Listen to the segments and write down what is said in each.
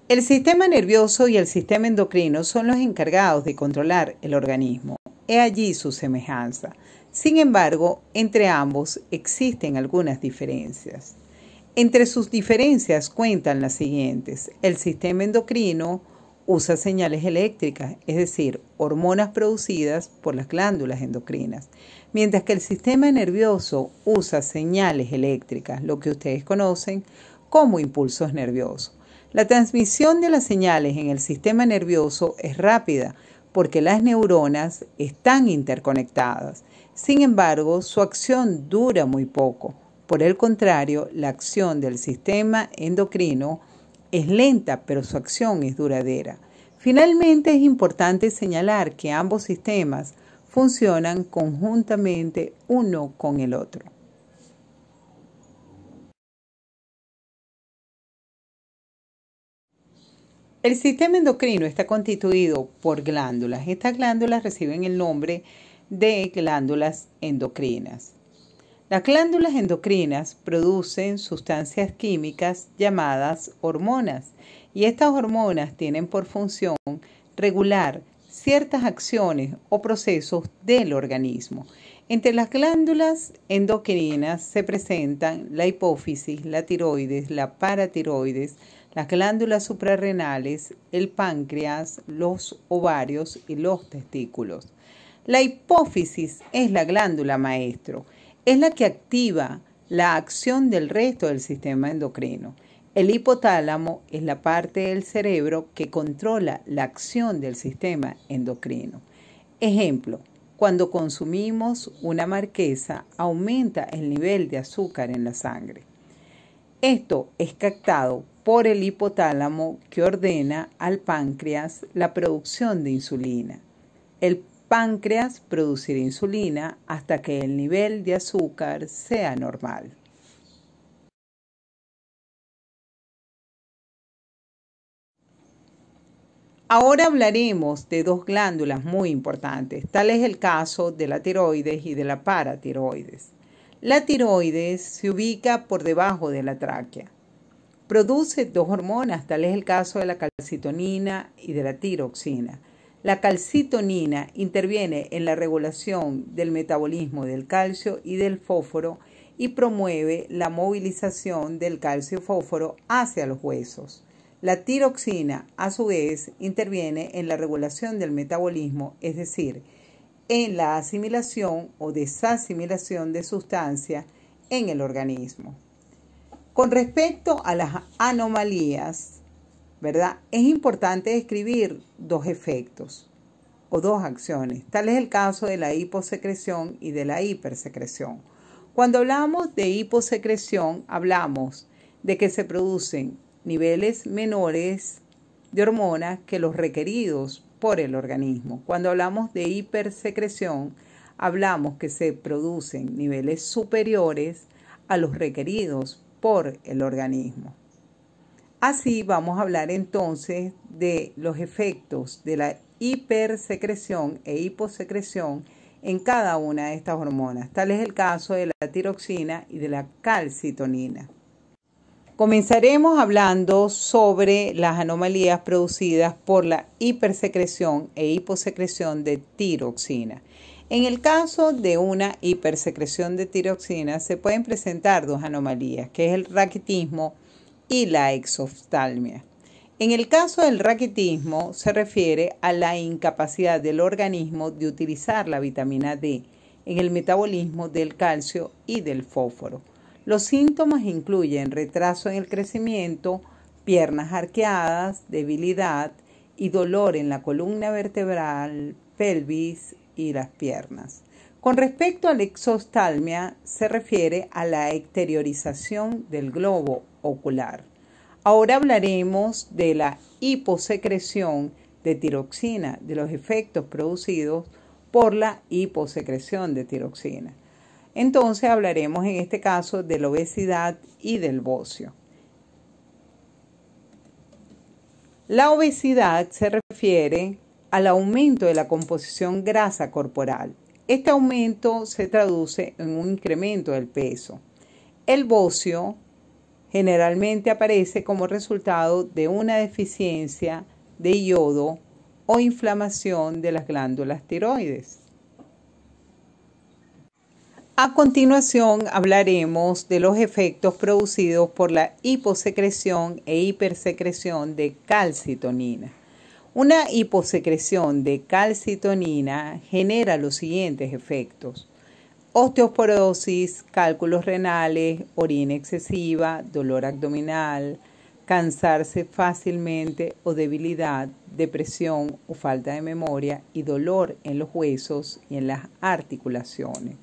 El sistema nervioso y el sistema endocrino son los encargados de controlar el organismo. He allí su semejanza. Sin embargo, entre ambos existen algunas diferencias. Entre sus diferencias cuentan las siguientes. El sistema endocrino usa señales eléctricas, es decir, hormonas producidas por las glándulas endocrinas, mientras que el sistema nervioso usa señales eléctricas, lo que ustedes conocen como impulsos nerviosos. La transmisión de las señales en el sistema nervioso es rápida porque las neuronas están interconectadas. Sin embargo, su acción dura muy poco. Por el contrario, la acción del sistema endocrino es lenta, pero su acción es duradera. Finalmente, es importante señalar que ambos sistemas funcionan conjuntamente uno con el otro. El sistema endocrino está constituido por glándulas. Estas glándulas reciben el nombre de glándulas endocrinas. Las glándulas endocrinas producen sustancias químicas llamadas hormonas, y estas hormonas tienen por función regular ciertas acciones o procesos del organismo. Entre las glándulas endocrinas se presentan la hipófisis, la tiroides, la paratiroides, las glándulas suprarrenales, el páncreas, los ovarios y los testículos. La hipófisis es la glándula maestro, es la que activa la acción del resto del sistema endocrino. El hipotálamo es la parte del cerebro que controla la acción del sistema endocrino. Ejemplo, cuando consumimos una marquesa, aumenta el nivel de azúcar en la sangre. Esto es captado por el hipotálamo que ordena al páncreas la producción de insulina. El páncreas producirá insulina hasta que el nivel de azúcar sea normal. Ahora hablaremos de dos glándulas muy importantes. Tal es el caso de la tiroides y de la paratiroides. La tiroides se ubica por debajo de la tráquea. Produce dos hormonas, tal es el caso de la calcitonina y de la tiroxina. La calcitonina interviene en la regulación del metabolismo del calcio y del fósforo y promueve la movilización del calcio y fósforo hacia los huesos. La tiroxina, a su vez, interviene en la regulación del metabolismo, es decir, en la asimilación o desasimilación de sustancias en el organismo. Con respecto a las anomalías, ¿verdad? Es importante describir dos efectos o dos acciones. Tal es el caso de la hiposecreción y de la hipersecreción. Cuando hablamos de hiposecreción, hablamos de que se producen niveles menores de hormonas que los requeridos por el organismo. Cuando hablamos de hipersecreción, hablamos que se producen niveles superiores a los requeridos por el organismo. Así vamos a hablar entonces de los efectos de la hipersecreción e hiposecreción en cada una de estas hormonas. Tal es el caso de la tiroxina y de la calcitonina. Comenzaremos hablando sobre las anomalías producidas por la hipersecreción e hiposecreción de tiroxina. En el caso de una hipersecreción de tiroxina se pueden presentar dos anomalías, que es el raquitismo y la exoftalmia. En el caso del raquitismo se refiere a la incapacidad del organismo de utilizar la vitamina D en el metabolismo del calcio y del fósforo. Los síntomas incluyen retraso en el crecimiento, piernas arqueadas, debilidad y dolor en la columna vertebral, pelvis y las piernas. Con respecto a la exoftalmia, se refiere a la exteriorización del globo ocular. Ahora hablaremos de la hiposecreción de tiroxina, de los efectos producidos por la hiposecreción de tiroxina. Entonces hablaremos en este caso de la obesidad y del bocio. La obesidad se refiere al aumento de la composición grasa corporal. Este aumento se traduce en un incremento del peso. El bocio Generalmente aparece como resultado de una deficiencia de yodo o inflamación de las glándulas tiroides. A continuación hablaremos de los efectos producidos por la hiposecreción e hipersecreción de calcitonina. Una hiposecreción de calcitonina genera los siguientes efectos: osteoporosis, cálculos renales, orina excesiva, dolor abdominal, cansarse fácilmente o debilidad, depresión o falta de memoria y dolor en los huesos y en las articulaciones.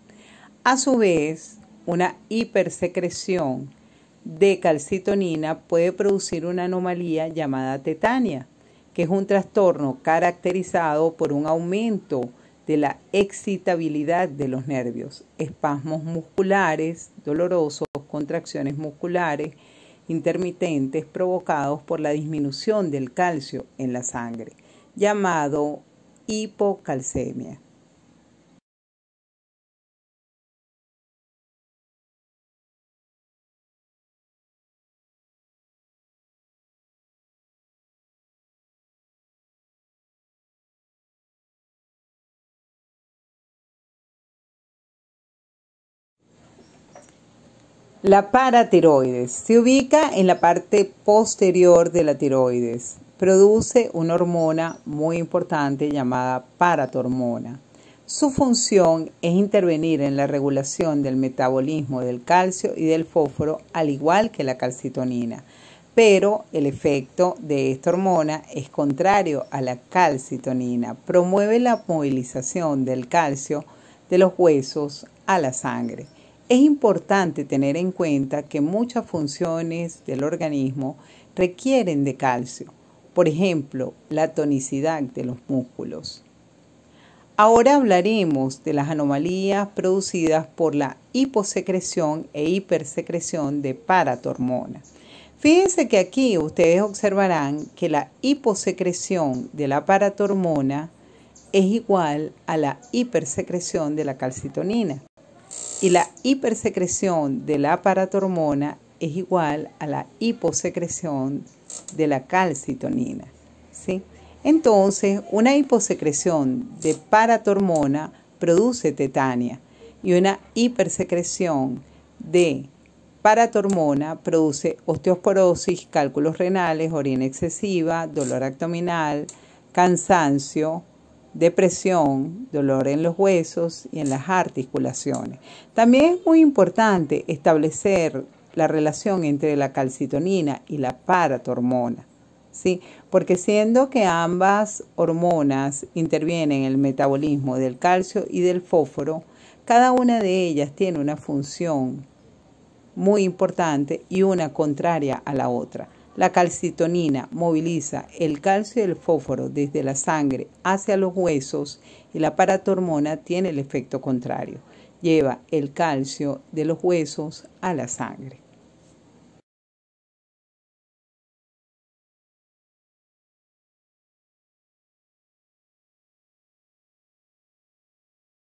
A su vez, una hipersecreción de calcitonina puede producir una anomalía llamada tetania, que es un trastorno caracterizado por un aumento de la excitabilidad de los nervios, espasmos musculares dolorosos, contracciones musculares intermitentes provocados por la disminución del calcio en la sangre, llamado hipocalcemia. La paratiroides se ubica en la parte posterior de la tiroides. Produce una hormona muy importante llamada paratormona. Su función es intervenir en la regulación del metabolismo del calcio y del fósforo, al igual que la calcitonina. Pero el efecto de esta hormona es contrario a la calcitonina. Promueve la movilización del calcio de los huesos a la sangre. Es importante tener en cuenta que muchas funciones del organismo requieren de calcio, por ejemplo, la tonicidad de los músculos. Ahora hablaremos de las anomalías producidas por la hiposecreción e hipersecreción de paratormona. Fíjense que aquí ustedes observarán que la hiposecreción de la paratormona es igual a la hipersecreción de la calcitonina. Y la hipersecreción de la paratormona es igual a la hiposecreción de la calcitonina, ¿sí? Entonces, una hiposecreción de paratormona produce tetania y una hipersecreción de paratormona produce osteoporosis, cálculos renales, orina excesiva, dolor abdominal, cansancio, depresión, dolor en los huesos y en las articulaciones. También es muy importante establecer la relación entre la calcitonina y la paratormona, ¿sí? Porque siendo que ambas hormonas intervienen en el metabolismo del calcio y del fósforo, cada una de ellas tiene una función muy importante y una contraria a la otra. La calcitonina moviliza el calcio y el fósforo desde la sangre hacia los huesos y la paratormona tiene el efecto contrario. Lleva el calcio de los huesos a la sangre.